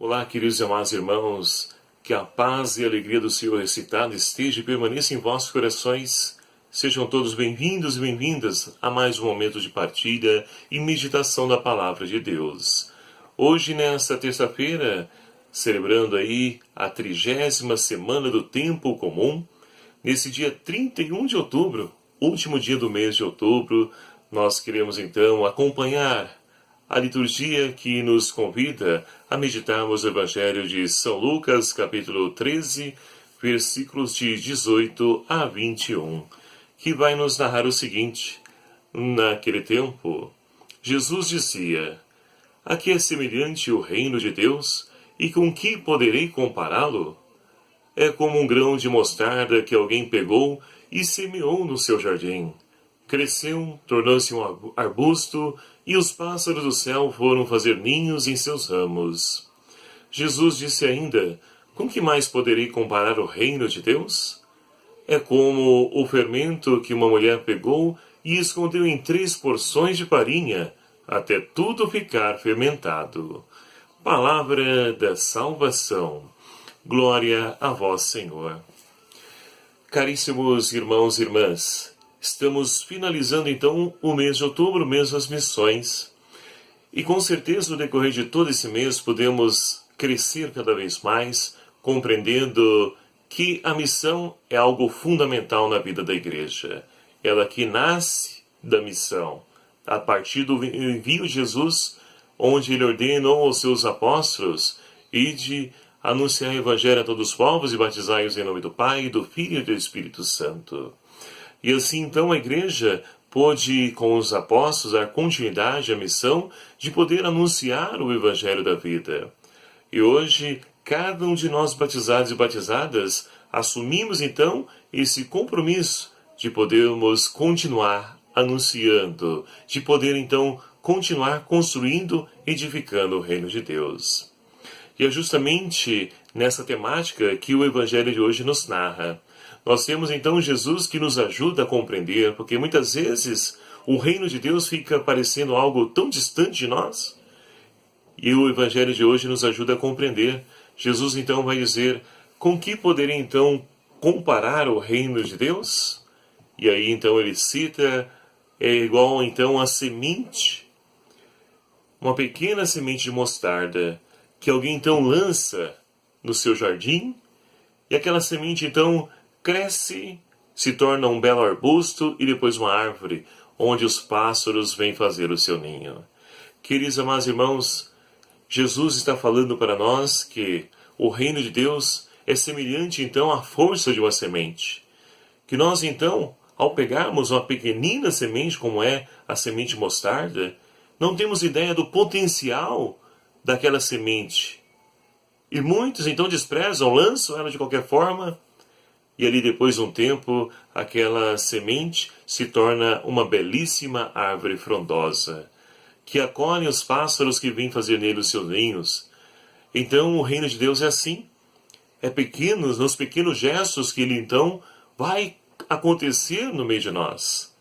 Olá, queridos e amados irmãos, que a paz e a alegria do Senhor recitado esteja e permaneça em vossos corações. Sejam todos bem-vindos e bem-vindas a mais um momento de partilha e meditação da Palavra de Deus. Hoje, nesta terça-feira, celebrando aí a 30ª semana do Tempo Comum, nesse dia 31 de outubro, último dia do mês de outubro, nós queremos então acompanhar a liturgia que nos convida a meditarmos o Evangelho de São Lucas, capítulo 13, versículos de 18 a 21, que vai nos narrar o seguinte: naquele tempo, Jesus dizia: a que é semelhante o reino de Deus, e com que poderei compará-lo? É como um grão de mostarda que alguém pegou e semeou no seu jardim. Cresceu, tornou-se um arbusto, e os pássaros do céu foram fazer ninhos em seus ramos. Jesus disse ainda: com que mais poderei comparar o reino de Deus? É como o fermento que uma mulher pegou e escondeu em 3 porções de farinha, até tudo ficar fermentado. Palavra da salvação. Glória a vós, Senhor. Caríssimos irmãos e irmãs, estamos finalizando então o mês de outubro, o mês das missões. E com certeza no decorrer de todo esse mês podemos crescer cada vez mais, compreendendo que a missão é algo fundamental na vida da igreja. Ela que nasce da missão, a partir do envio de Jesus, onde ele ordenou aos seus apóstolos: ide anunciar o evangelho a todos os povos e batizai-os em nome do Pai, do Filho e do Espírito Santo. E assim então a igreja pôde, com os apóstolos, dar continuidade à missão de poder anunciar o evangelho da vida. E hoje, cada um de nós batizados e batizadas, assumimos então esse compromisso de podermos continuar anunciando, de poder então continuar construindo, edificando o reino de Deus. E é justamente nessa temática que o evangelho de hoje nos narra. Nós temos então Jesus que nos ajuda a compreender, porque muitas vezes o reino de Deus fica parecendo algo tão distante de nós. E o evangelho de hoje nos ajuda a compreender. Jesus então vai dizer: com que poderia então comparar o reino de Deus? E aí então ele cita, é igual então a semente, uma pequena semente de mostarda, que alguém então lança no seu jardim, e aquela semente então cresce, se torna um belo arbusto e depois uma árvore, onde os pássaros vêm fazer o seu ninho. Queridos amados irmãos, Jesus está falando para nós que o reino de Deus é semelhante então à força de uma semente. Que nós então, ao pegarmos uma pequenina semente como é a semente de mostarda, não temos ideia do potencial daquela semente. E muitos então desprezam, lançam ela de qualquer forma, e ali depois de um tempo, aquela semente se torna uma belíssima árvore frondosa, que acolhe os pássaros que vêm fazer nele os seus ninhos. Então o reino de Deus é assim. É pequenos, nos pequenos gestos que ele então vai acontecer no meio de nós.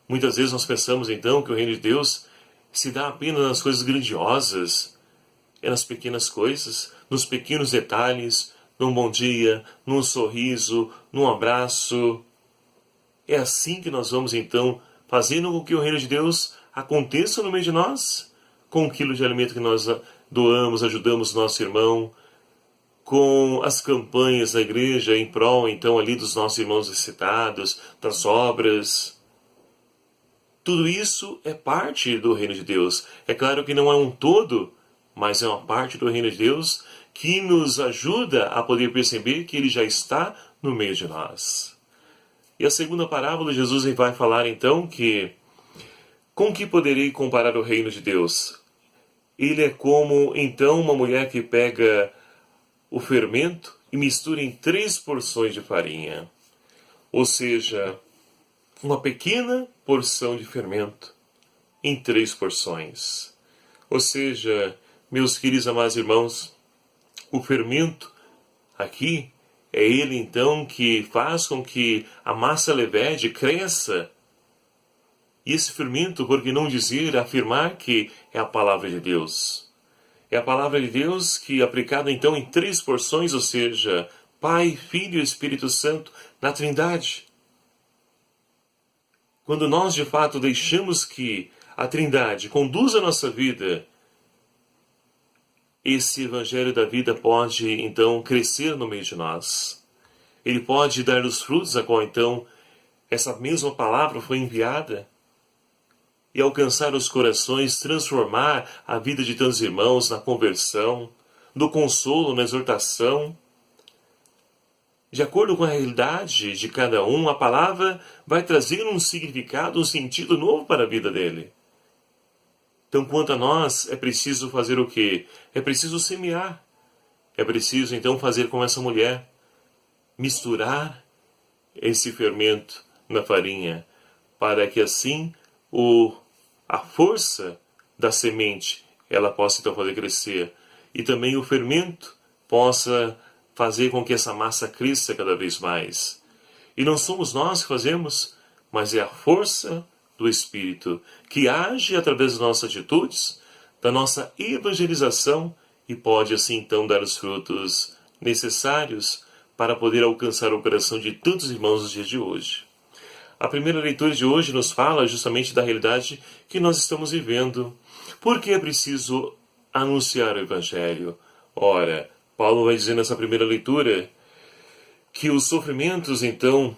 Muitas vezes nós pensamos então que o reino de Deus se dá apenas nas coisas grandiosas, é nas pequenas coisas, nos pequenos detalhes, num bom dia, num sorriso, num abraço. É assim que nós vamos então fazendo com que o reino de Deus aconteça no meio de nós, com um quilo de alimento que nós doamos, ajudamos o nosso irmão, com as campanhas da igreja em prol então ali dos nossos irmãos necessitados, das obras. Tudo isso é parte do reino de Deus. É claro que não é um todo, mas é uma parte do reino de Deus que nos ajuda a poder perceber que ele já está no meio de nós. E a segunda parábola, Jesus vai falar então que com que poderei comparar o reino de Deus? Ele é como então uma mulher que pega o fermento e mistura em 3 porções de farinha. Ou seja, uma pequena porção de fermento em 3 porções. Ou seja, meus queridos amados irmãos, o fermento aqui é ele então que faz com que a massa levédia cresça. E esse fermento, por que não dizer, afirmar que é a palavra de Deus. É a palavra de Deus que, aplicada então em 3 porções, ou seja, Pai, Filho e Espírito Santo, na Trindade. Quando nós de fato deixamos que a Trindade conduza a nossa vida, esse Evangelho da vida pode então crescer no meio de nós. Ele pode dar os frutos a qual então essa mesma palavra foi enviada e alcançar os corações, transformar a vida de tantos irmãos na conversão, no consolo, na exortação. De acordo com a realidade de cada um, a palavra vai trazer um significado, um sentido novo para a vida dele. Então, quanto a nós, é preciso fazer o quê? É preciso semear. É preciso, então, fazer como essa mulher. Misturar esse fermento na farinha, para que assim a força da semente ela possa então fazer crescer. E também o fermento possa fazer com que essa massa cresça cada vez mais. E não somos nós que fazemos, mas é a força do Espírito que age através das nossas atitudes, da nossa evangelização e pode assim então dar os frutos necessários para poder alcançar o coração de tantos irmãos nos dias de hoje. A primeira leitura de hoje nos fala justamente da realidade que nós estamos vivendo. Por que é preciso anunciar o Evangelho? Ora, Paulo vai dizer nessa primeira leitura que os sofrimentos, então,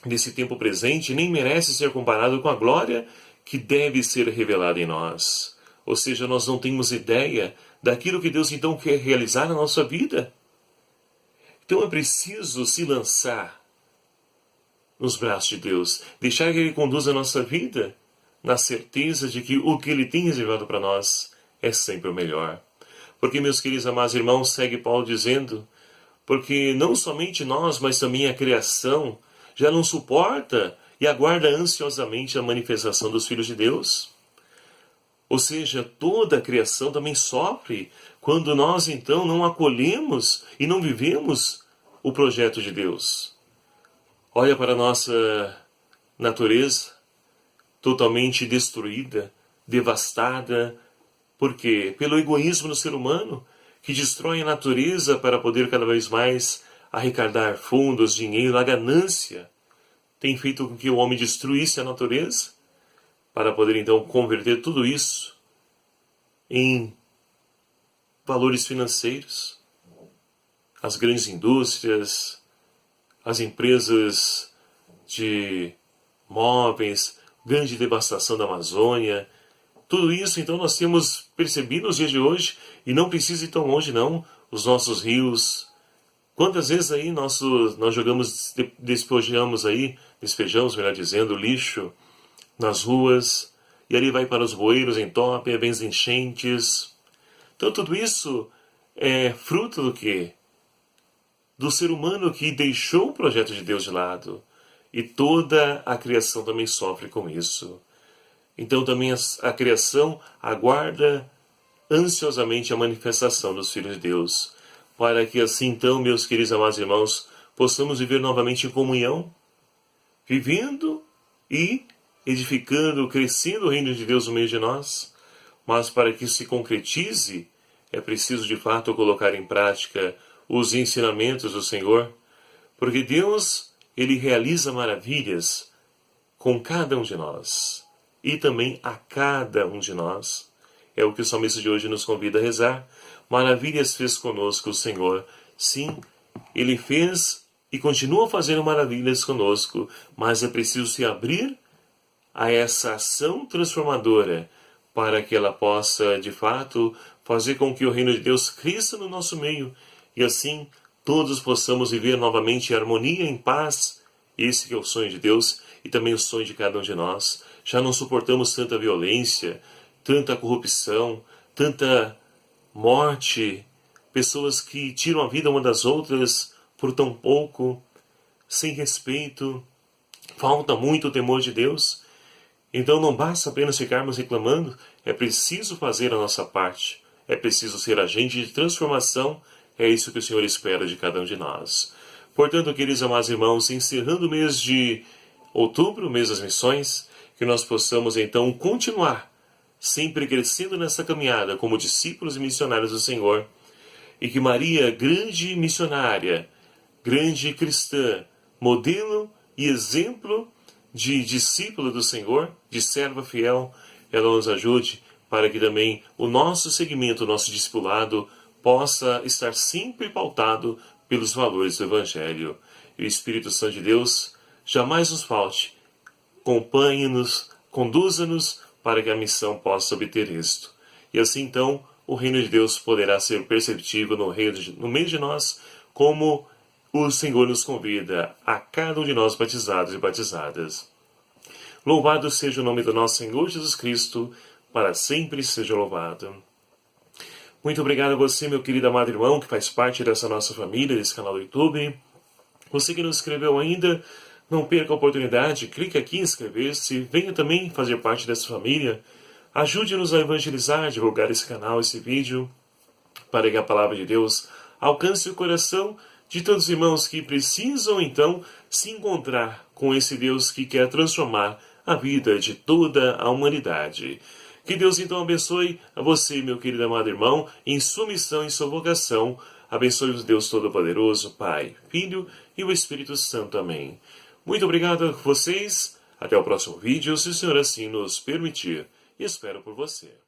desse tempo presente nem merecem ser comparados com a glória que deve ser revelada em nós. Ou seja, nós não temos ideia daquilo que Deus então quer realizar na nossa vida. Então é preciso se lançar nos braços de Deus, deixar que Ele conduza a nossa vida, na certeza de que o que Ele tem reservado para nós é sempre o melhor. Porque, meus queridos amados irmãos, segue Paulo dizendo, porque não somente nós, mas também a criação já não suporta e aguarda ansiosamente a manifestação dos filhos de Deus. Ou seja, toda a criação também sofre quando nós então não acolhemos e não vivemos o projeto de Deus. Olha para a nossa natureza, totalmente destruída, devastada. Por quê? Pelo egoísmo do ser humano, que destrói a natureza para poder cada vez mais arrecadar fundos, dinheiro, a ganância. Tem feito com que o homem destruísse a natureza, para poder então converter tudo isso em valores financeiros. As grandes indústrias, as empresas de móveis, grande devastação da Amazônia. Tudo isso, então, nós temos percebido nos dias de hoje, e não precisa ir tão longe, não, os nossos rios. Quantas vezes aí nós jogamos, despejamos, melhor dizendo, lixo nas ruas, e ali vai para os bueiros, entope, vem as enchentes. Então, tudo isso é fruto do quê? Do ser humano que deixou o projeto de Deus de lado. E toda a criação também sofre com isso. Então também a criação aguarda ansiosamente a manifestação dos filhos de Deus. Para que assim então, meus queridos amados irmãos, possamos viver novamente em comunhão, vivendo e edificando, crescendo o reino de Deus no meio de nós. Mas para que isso se concretize, é preciso de fato colocar em prática os ensinamentos do Senhor, porque Deus, Ele realiza maravilhas com cada um de nós, e também a cada um de nós. É o que o salmista de hoje nos convida a rezar. Maravilhas fez conosco o Senhor. Sim, Ele fez e continua fazendo maravilhas conosco, mas é preciso se abrir a essa ação transformadora, para que ela possa, de fato, fazer com que o reino de Deus cresça no nosso meio, e assim todos possamos viver novamente em harmonia, em paz. Esse que é o sonho de Deus e também o sonho de cada um de nós. Já não suportamos tanta violência, tanta corrupção, tanta morte, pessoas que tiram a vida uma das outras por tão pouco, sem respeito. Falta muito o temor de Deus. Então não basta apenas ficarmos reclamando, é preciso fazer a nossa parte. É preciso ser agente de transformação. É isso que o Senhor espera de cada um de nós. Portanto, queridos amados irmãos, encerrando o mês de outubro, o mês das missões, que nós possamos então continuar sempre crescendo nessa caminhada como discípulos e missionários do Senhor. E que Maria, grande missionária, grande cristã, modelo e exemplo de discípula do Senhor, de serva fiel, ela nos ajude para que também o nosso segmento, o nosso discipulado, possa estar sempre pautado pelos valores do Evangelho. E o Espírito Santo de Deus jamais nos falte. Acompanhe-nos, conduza-nos para que a missão possa obter êxito. E assim então, o reino de Deus poderá ser perceptível no meio de nós, como o Senhor nos convida a cada um de nós batizados e batizadas. Louvado seja o nome do nosso Senhor Jesus Cristo, para sempre seja louvado. Muito obrigado a você, meu querido amado irmão, que faz parte dessa nossa família, desse canal do YouTube. Você que não se inscreveu ainda, não perca a oportunidade, clique aqui em inscrever-se, venha também fazer parte dessa família. Ajude-nos a evangelizar, divulgar esse canal, esse vídeo, para que a palavra de Deus alcance o coração de todos os irmãos que precisam, então, se encontrar com esse Deus que quer transformar a vida de toda a humanidade. Que Deus, então, abençoe a você, meu querido amado irmão, em sua missão, em sua vocação. Abençoe-vos Deus Todo-Poderoso, Pai, Filho e o Espírito Santo. Amém. Muito obrigado a vocês. Até o próximo vídeo, se o Senhor assim nos permitir. E espero por você.